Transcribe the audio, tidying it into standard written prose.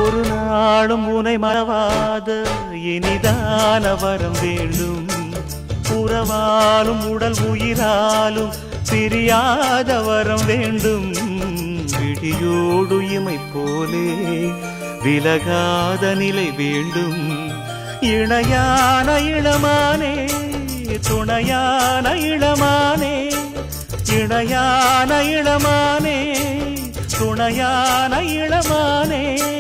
ஒரு நாளும் உனை மறவாத இனிதான வரம் வேண்டும். உறவாலும் உடல் உயிராலும் பிரியாத வரம் வேண்டும். விழியோடு இமை போலே விலகாத நிலை வேண்டும். இணையான இளமானே துணையான இளமானே, இணையான இளமானே துணையான இளமானே.